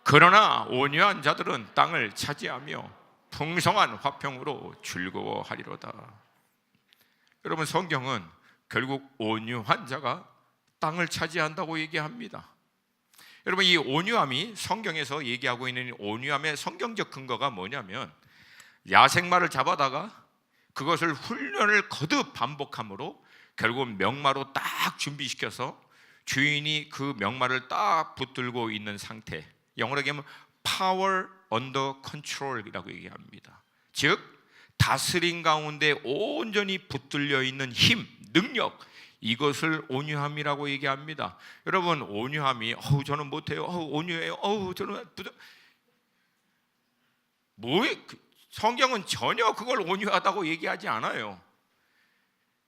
그러나 온유한 자들은 땅을 차지하며 풍성한 화평으로 즐거워하리로다. 여러분, 성경은 결국 온유한 자가 땅을 차지한다고 얘기합니다. 여러분, 이 온유함이 성경에서 얘기하고 있는 온유함의 성경적 근거가 뭐냐면, 야생마를 잡아다가 그것을 훈련을 거듭 반복함으로 결국 명마로 딱 준비시켜서 주인이 그 명마를 딱 붙들고 있는 상태, 영어로 얘기하면 power under control이라고 얘기합니다. 즉 다스림 가운데 온전히 붙들려 있는 힘, 능력, 이것을 온유함이라고 얘기합니다. 여러분, 온유함이 저는 못해요, 온유해요, 저는 성경은 전혀 그걸 온유하다고 얘기하지 않아요.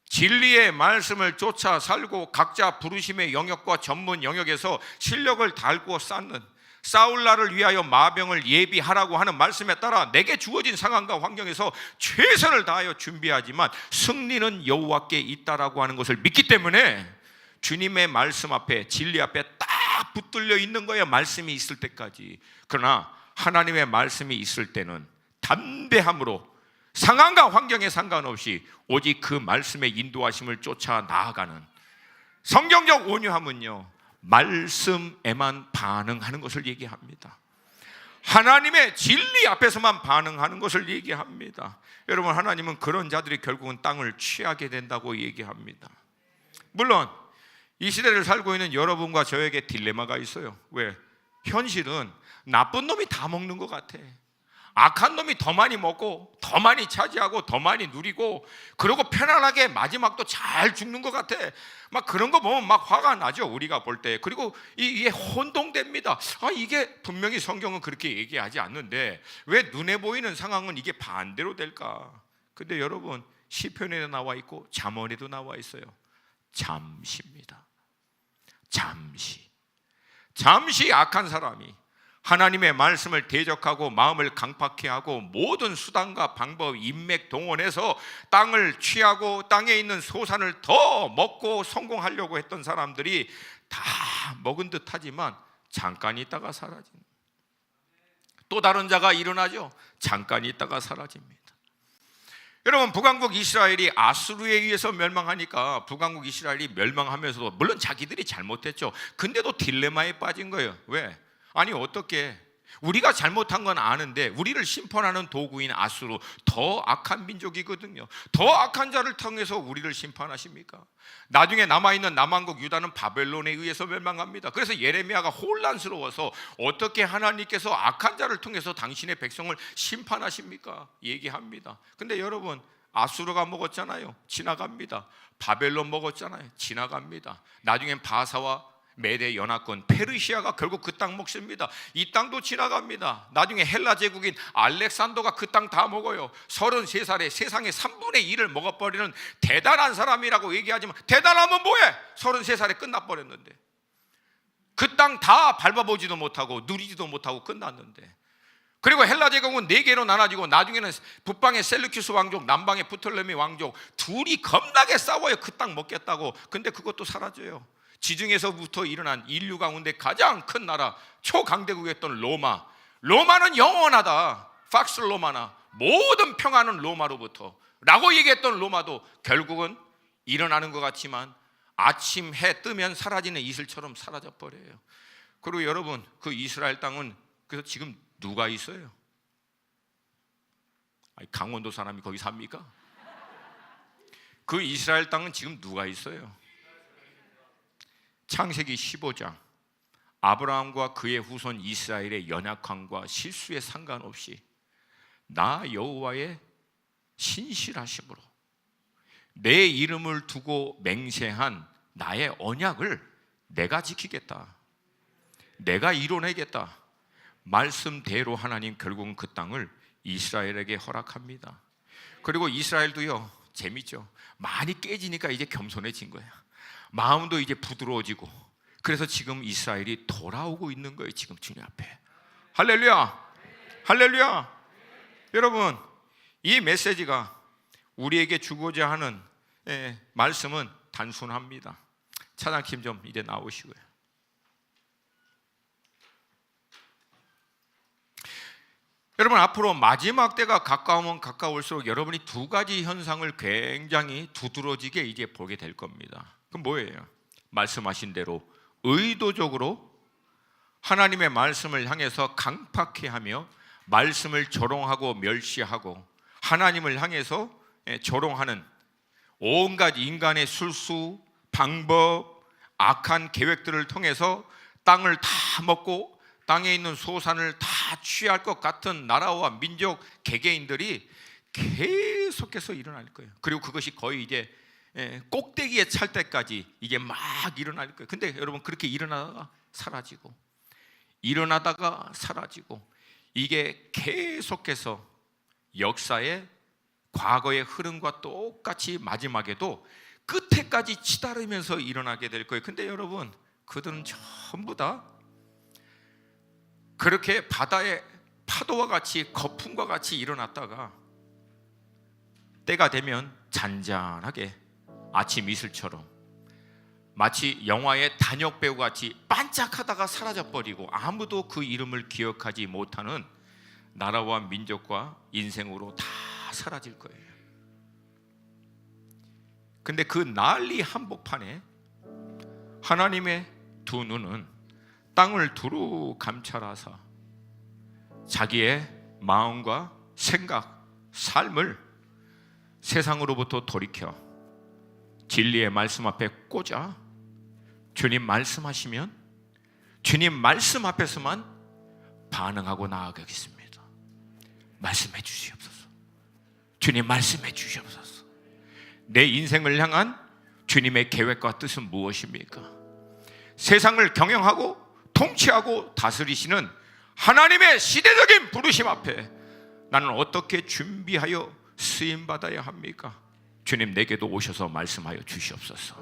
진리의 말씀을 쫓아 살고 각자 부르심의 영역과 전문 영역에서 실력을 달고 쌓는, 싸울 날을 위하여 마병을 예비하라고 하는 말씀에 따라 내게 주어진 상황과 환경에서 최선을 다하여 준비하지만 승리는 여호와께 있다라고 하는 것을 믿기 때문에 주님의 말씀 앞에, 진리 앞에 딱 붙들려 있는 거예요. 말씀이 있을 때까지. 그러나 하나님의 말씀이 있을 때는 담대함으로 상황과 환경에 상관없이 오직 그 말씀의 인도하심을 쫓아 나아가는 성경적 온유함은요, 말씀에만 반응하는 것을 얘기합니다. 하나님의 진리 앞에서만 반응하는 것을 얘기합니다. 여러분, 하나님은 그런 자들이 결국은 땅을 취하게 된다고 얘기합니다. 물론 이 시대를 살고 있는 여러분과 저에게 딜레마가 있어요. 왜? 현실은 나쁜 놈이 다 먹는 것 같아. 악한 놈이 더 많이 먹고 더 많이 차지하고 더 많이 누리고, 그러고 편안하게 마지막도 잘 죽는 것 같아. 막 그런 거 보면 막 화가 나죠, 우리가 볼 때. 그리고 이게 혼동됩니다. 이게 분명히 성경은 그렇게 얘기하지 않는데 왜 눈에 보이는 상황은 이게 반대로 될까? 근데 여러분, 시편에도 나와 있고 잠언에도 나와 있어요. 잠시입니다. 잠시 악한 사람이 하나님의 말씀을 대적하고 마음을 강팍해 하고 모든 수단과 방법, 인맥 동원해서 땅을 취하고 땅에 있는 소산을 더 먹고 성공하려고 했던 사람들이 다 먹은 듯 하지만 잠깐 있다가 사라집니다. 또 다른 자가 일어나죠. 잠깐 있다가 사라집니다. 여러분, 북왕국 이스라엘이 아수르에 의해서 멸망하니까 북왕국 이스라엘이 멸망하면서도 물론 자기들이 잘못했죠. 근데도 딜레마에 빠진 거예요. 왜? 아니, 어떻게 우리가 잘못한 건 아는데 우리를 심판하는 도구인 아수르, 더 악한 민족이거든요. 더 악한 자를 통해서 우리를 심판하십니까? 나중에 남아있는 남왕국 유다는 바벨론에 의해서 멸망합니다. 그래서 예레미야가 혼란스러워서 어떻게 하나님께서 악한 자를 통해서 당신의 백성을 심판하십니까? 얘기합니다. 근데 여러분, 아수르가 먹었잖아요. 지나갑니다. 바벨론 먹었잖아요. 지나갑니다. 나중엔 바사와 메대 연합권 페르시아가 결국 그 땅 먹습니다. 이 땅도 지나갑니다. 나중에 헬라 제국인 알렉산더가 그 땅 다 먹어요. 33살에 세상의 3분의 1을 먹어버리는 대단한 사람이라고 얘기하지만, 대단하면 뭐해? 33살에 끝나버렸는데, 그 땅 다 밟아보지도 못하고 누리지도 못하고 끝났는데. 그리고 헬라 제국은 4개로 나눠지고 나중에는 북방의 셀루키스 왕족, 남방의 프톨레미 왕족, 둘이 겁나게 싸워요. 그 땅 먹겠다고. 근데 그것도 사라져요. 지중해서부터 일어난 인류 가운데 가장 큰 나라, 초강대국이었던 로마. 로마는 영원하다. 팍스 로마나 모든 평화는 로마로부터 라고 얘기했던 로마도 결국은 일어나는 것 같지만 아침 해 뜨면 사라지는 이슬처럼 사라져 버려요. 그리고 여러분, 그 이스라엘 땅은 그래서 지금 누가 있어요? 강원도 사람이 거기 삽니까? 그 이스라엘 땅은 지금 누가 있어요? 창세기 15장, 아브라함과 그의 후손 이스라엘의 연약함과 실수에 상관없이 나 여호와의 신실하심으로 내 이름을 두고 맹세한 나의 언약을 내가 지키겠다, 내가 이뤄내겠다 말씀대로 하나님 결국은 그 땅을 이스라엘에게 허락합니다. 그리고 이스라엘도요, 재밌죠. 많이 깨지니까 이제 겸손해진 거야. 마음도 이제 부드러워지고, 그래서 지금 이스라엘이 돌아오고 있는 거예요. 지금 주님 앞에. 할렐루야, 할렐루야. 여러분, 이 메시지가 우리에게 주고자 하는 말씀은 단순합니다. 찬양팀 좀 이제 나오시고요. 여러분, 앞으로 마지막 때가 가까우면 가까울수록 여러분이 두 가지 현상을 굉장히 두드러지게 이제 보게 될 겁니다. 그럼 뭐예요? 말씀하신 대로 의도적으로 하나님의 말씀을 향해서 강팍해 하며 말씀을 조롱하고 멸시하고 하나님을 향해서 조롱하는 온갖 인간의 술수, 방법, 악한 계획들을 통해서 땅을 다 먹고 땅에 있는 소산을 다 취할 것 같은 나라와 민족, 개개인들이 계속해서 일어날 거예요. 그리고 그것이 거의 이제 꼭대기에 찰 때까지 이게 막 일어날 거예요. 근데 여러분, 그렇게 일어나다가 사라지고 일어나다가 사라지고 이게 계속해서 역사의 과거의 흐름과 똑같이 마지막에도 끝에까지 치달으면서 일어나게 될 거예요. 근데 여러분, 그들은 전부 다 그렇게 바다의 파도와 같이 거품과 같이 일어났다가 때가 되면 잔잔하게 아침 이슬처럼 마치 영화의 단역 배우 같이 반짝하다가 사라져버리고 아무도 그 이름을 기억하지 못하는 나라와 민족과 인생으로 다 사라질 거예요. 근데 그 난리 한복판에 하나님의 두 눈은 땅을 두루 감찰하사 자기의 마음과 생각, 삶을 세상으로부터 돌이켜 진리의 말씀 앞에 꽂아 주님 말씀하시면 주님 말씀 앞에서만 반응하고 나아가겠습니다. 말씀해 주시옵소서. 주님 말씀해 주시옵소서. 내 인생을 향한 주님의 계획과 뜻은 무엇입니까? 세상을 경영하고 통치하고 다스리시는 하나님의 시대적인 부르심 앞에 나는 어떻게 준비하여 쓰임받아야 합니까? 주님, 내게도 오셔서 말씀하여 주시옵소서.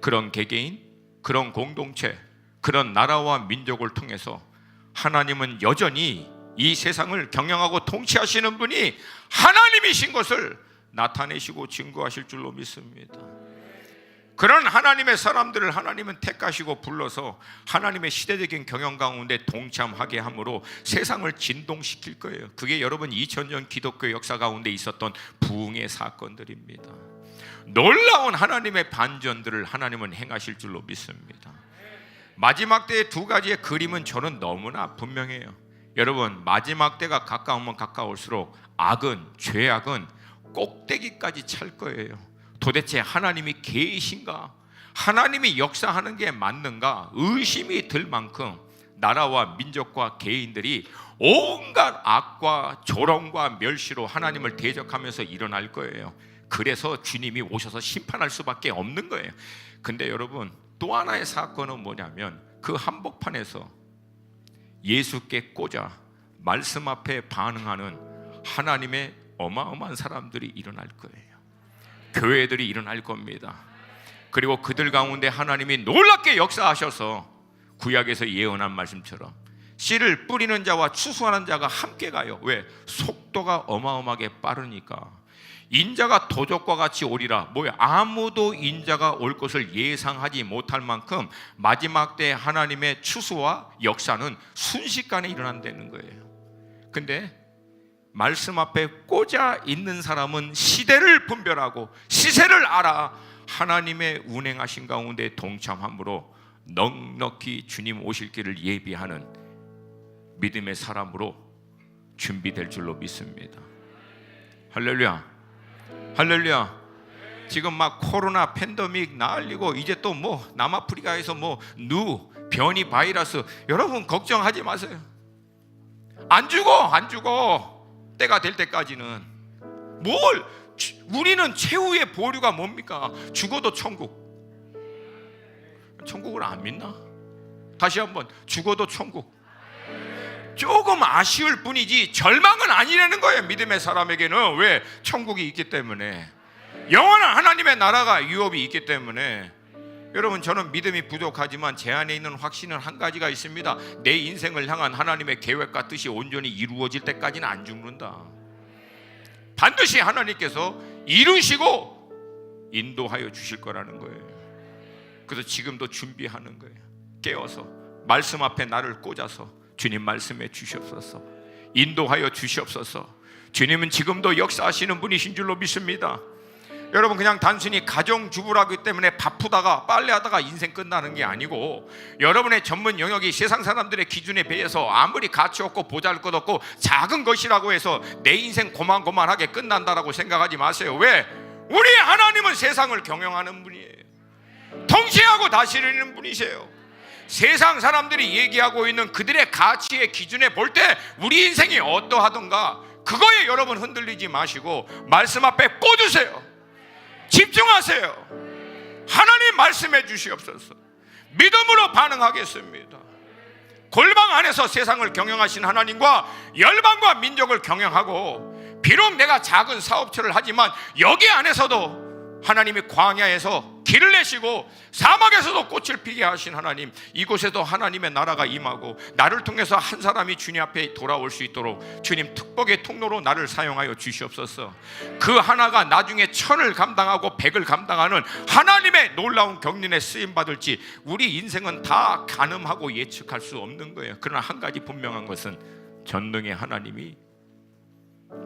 그런 개개인, 그런 공동체, 그런 나라와 민족을 통해서 하나님은 여전히 이 세상을 경영하고 통치하시는 분이 하나님이신 것을 나타내시고 증거하실 줄로 믿습니다. 그런 하나님의 사람들을 하나님은 택하시고 불러서 하나님의 시대적인 경영 가운데 동참하게 함으로 세상을 진동시킬 거예요. 그게 여러분 2000년 기독교 역사 가운데 있었던 부흥의 사건들입니다. 놀라운 하나님의 반전들을 하나님은 행하실 줄로 믿습니다. 마지막 때의 두 가지의 그림은 저는 너무나 분명해요. 여러분, 마지막 때가 가까우면 가까울수록 악은, 죄악은 꼭대기까지 찰 거예요. 도대체 하나님이 계신가? 하나님이 역사하는 게 맞는가? 의심이 들 만큼 나라와 민족과 개인들이 온갖 악과 조롱과 멸시로 하나님을 대적하면서 일어날 거예요. 그래서 주님이 오셔서 심판할 수밖에 없는 거예요. 근데 여러분, 또 하나의 사건은 뭐냐면 그 한복판에서 예수께 꽂아 말씀 앞에 반응하는 하나님의 어마어마한 사람들이 일어날 거예요. 교회들이 일어날 겁니다. 그리고 그들 가운데 하나님이 놀랍게 역사하셔서 구약에서 예언한 말씀처럼 씨를 뿌리는 자와 추수하는 자가 함께 가요. 왜? 속도가 어마어마하게 빠르니까. 인자가 도적과 같이 오리라. 뭐야? 아무도 인자가 올 것을 예상하지 못할 만큼 마지막 때 하나님의 추수와 역사는 순식간에 일어난다는 거예요. 근데 말씀 앞에 꽂아 있는 사람은 시대를 분별하고 시세를 알아 하나님의 운행하신 가운데 동참함으로 넉넉히 주님 오실 길을 예비하는 믿음의 사람으로 준비될 줄로 믿습니다. 할렐루야, 할렐루야. 지금 막 코로나 팬데믹 난리고 이제 또 뭐 남아프리카에서 뭐 변이 바이러스. 여러분 걱정하지 마세요. 안 죽어. 때가 될 때까지는. 우리는 최후의 보류가 뭡니까? 죽어도 천국을 안 믿나? 다시 한번, 죽어도 천국. 조금 아쉬울 뿐이지 절망은 아니라는 거예요. 믿음의 사람에게는. 왜? 천국이 있기 때문에. 영원한 하나님의 나라가 유업이 있기 때문에. 여러분, 저는 믿음이 부족하지만 제 안에 있는 확신은 한 가지가 있습니다. 내 인생을 향한 하나님의 계획과 뜻이 온전히 이루어질 때까지는 안 죽는다. 반드시 하나님께서 이루시고 인도하여 주실 거라는 거예요. 그래서 지금도 준비하는 거예요. 깨어서 말씀 앞에 나를 꽂아서 주님 말씀해 주시옵소서. 인도하여 주시옵소서. 주님은 지금도 역사하시는 분이신 줄로 믿습니다. 여러분, 그냥 단순히 가정주부라기 때문에 바쁘다가 빨래하다가 인생 끝나는 게 아니고, 여러분의 전문 영역이 세상 사람들의 기준에 비해서 아무리 가치 없고 보잘것없고 작은 것이라고 해서 내 인생 고만고만하게 끝난다라고 생각하지 마세요. 왜? 우리 하나님은 세상을 경영하는 분이에요. 통치하고 다스리는 분이세요. 세상 사람들이 얘기하고 있는 그들의 가치의 기준에 볼 때 우리 인생이 어떠하던가 그거에 여러분 흔들리지 마시고 말씀 앞에 꽂으세요. 집중하세요. 하나님 말씀해 주시옵소서. 믿음으로 반응하겠습니다. 골방 안에서 세상을 경영하신 하나님과 열방과 민족을 경영하고, 비록 내가 작은 사업체를 하지만 여기 안에서도 하나님이 광야에서 길을 내시고 사막에서도 꽃을 피게 하신 하나님, 이곳에도 하나님의 나라가 임하고 나를 통해서 한 사람이 주님 앞에 돌아올 수 있도록 주님 특복의 통로로 나를 사용하여 주시옵소서. 그 하나가 나중에 1000을 감당하고 100을 감당하는 하나님의 놀라운 경륜에 쓰임받을지 우리 인생은 다 가늠하고 예측할 수 없는 거예요. 그러나 한 가지 분명한 것은 전능의 하나님이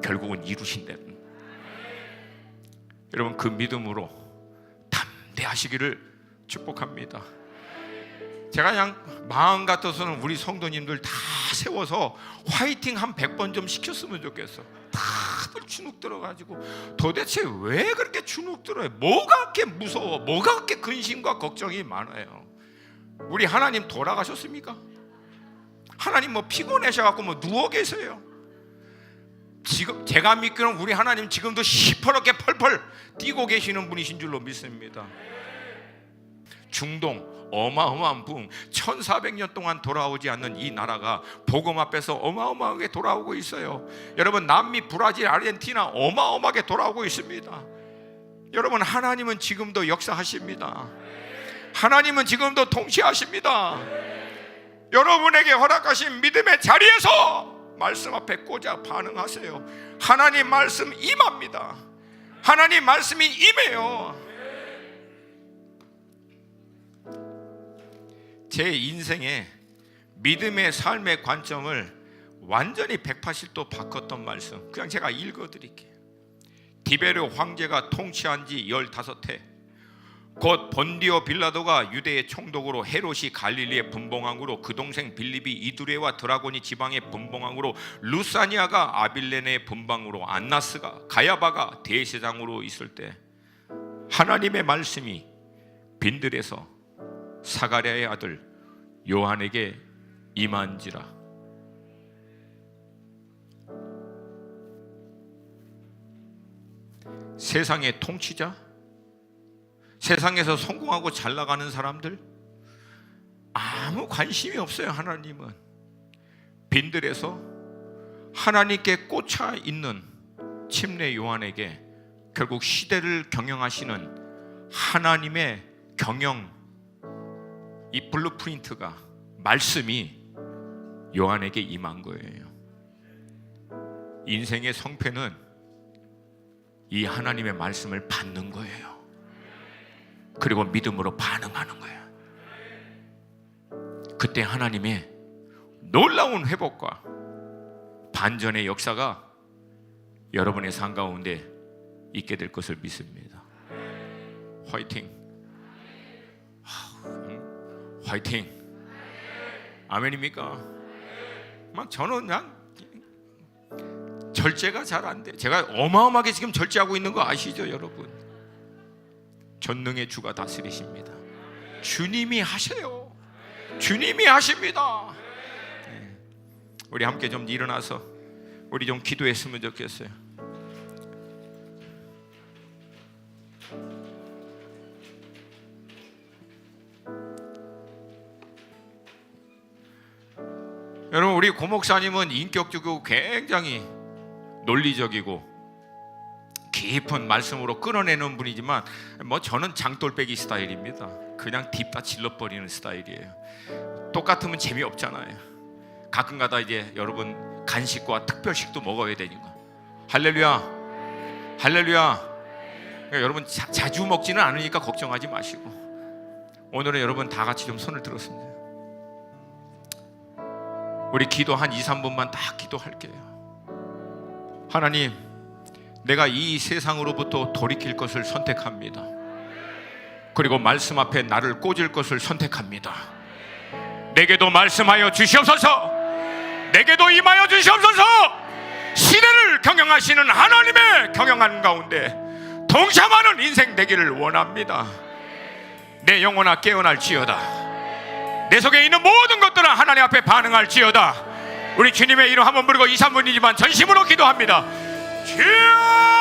결국은 이루신다는. 여러분, 그 믿음으로 담대하시기를 축복합니다. 제가 그냥 마음 같아서는 우리 성도님들 다 세워서 화이팅 한 100번 좀 시켰으면 좋겠어. 다들 주눅 들어가지고 도대체 왜 그렇게 주눅 들어요? 뭐가 그렇게 무서워? 뭐가 그렇게 근심과 걱정이 많아요? 우리 하나님 돌아가셨습니까? 하나님 뭐 피곤하셔갖고 뭐 누워 계세요? 지금 제가 믿기로는 우리 하나님 지금도 시퍼렇게 펄펄 뛰고 계시는 분이신 줄로 믿습니다. 중동 어마어마한 붕, 1400년 동안 돌아오지 않는 이 나라가 복음 앞에서 어마어마하게 돌아오고 있어요. 여러분, 남미, 브라질, 아르헨티나 어마어마하게 돌아오고 있습니다. 여러분, 하나님은 지금도 역사하십니다. 하나님은 지금도 통치하십니다. 여러분에게 허락하신 믿음의 자리에서 말씀 앞에 꽂아 반응하세요. 하나님 말씀 임합니다. 하나님 말씀이 임해요. 제 인생의 믿음의 삶의 관점을 완전히 180도 바꿨던 말씀, 그냥 제가 읽어드릴게요. 디베르 황제가 통치한 지 15해, 곧 본디오 빌라도가 유대의 총독으로, 헤롯이 갈릴리의 분봉왕으로, 그 동생 빌립이 이두레와 드라고니 지방의 분봉왕으로, 루사니아가 아빌레네의 분봉왕으로, 안나스가 가야바가 대제사장으로 있을 때 하나님의 말씀이 빈들에서 사가랴의 아들 요한에게 임한지라. 세상의 통치자, 세상에서 성공하고 잘 나가는 사람들 아무 관심이 없어요. 하나님은 빈들에서 하나님께 꽂혀 있는 침례 요한에게 결국 시대를 경영하시는 하나님의 경영, 이 블루프린트가, 말씀이 요한에게 임한 거예요. 인생의 성패는 이 하나님의 말씀을 받는 거예요. 그리고 믿음으로 반응하는 거예요. 그때 하나님의 놀라운 회복과 반전의 역사가 여러분의 삶 가운데 있게 될 것을 믿습니다. 화이팅! 화이팅! 아멘입니까? 막 저는 그냥 절제가 잘 안 돼. 제가 어마어마하게 지금 절제하고 있는 거 아시죠, 여러분? 전능의 주가 다스리십니다. 주님이 하세요. 주님이 하십니다. 네. 우리 함께 좀 일어나서 우리 좀 기도했으면 좋겠어요. 여러분, 우리 고 목사님은 인격적이고 굉장히 논리적이고 깊은 말씀으로 끌어내는 분이지만 저는 장돌배기 스타일입니다. 그냥 딥다 질러버리는 스타일이에요. 똑같으면 재미없잖아요. 가끔가다 이제 여러분 간식과 특별식도 먹어야 되니까. 할렐루야, 할렐루야. 그러니까 여러분 자주 먹지는 않으니까 걱정하지 마시고, 오늘은 여러분 다 같이 좀 손을 들었습니다. 우리 기도 한 2-3분만 다 기도할게요. 하나님, 내가 이 세상으로부터 돌이킬 것을 선택합니다. 그리고 말씀 앞에 나를 꽂을 것을 선택합니다. 내게도 말씀하여 주시옵소서. 내게도 임하여 주시옵소서. 시대를 경영하시는 하나님의 경영하는 가운데 동참하는 인생 되기를 원합니다. 내 영혼아 깨어날지어다. 내 속에 있는 모든 것들은 하나님 앞에 반응할지어다. 우리 주님의 이름 한번 부르고 2-3분이지만 전심으로 기도합니다. 주여!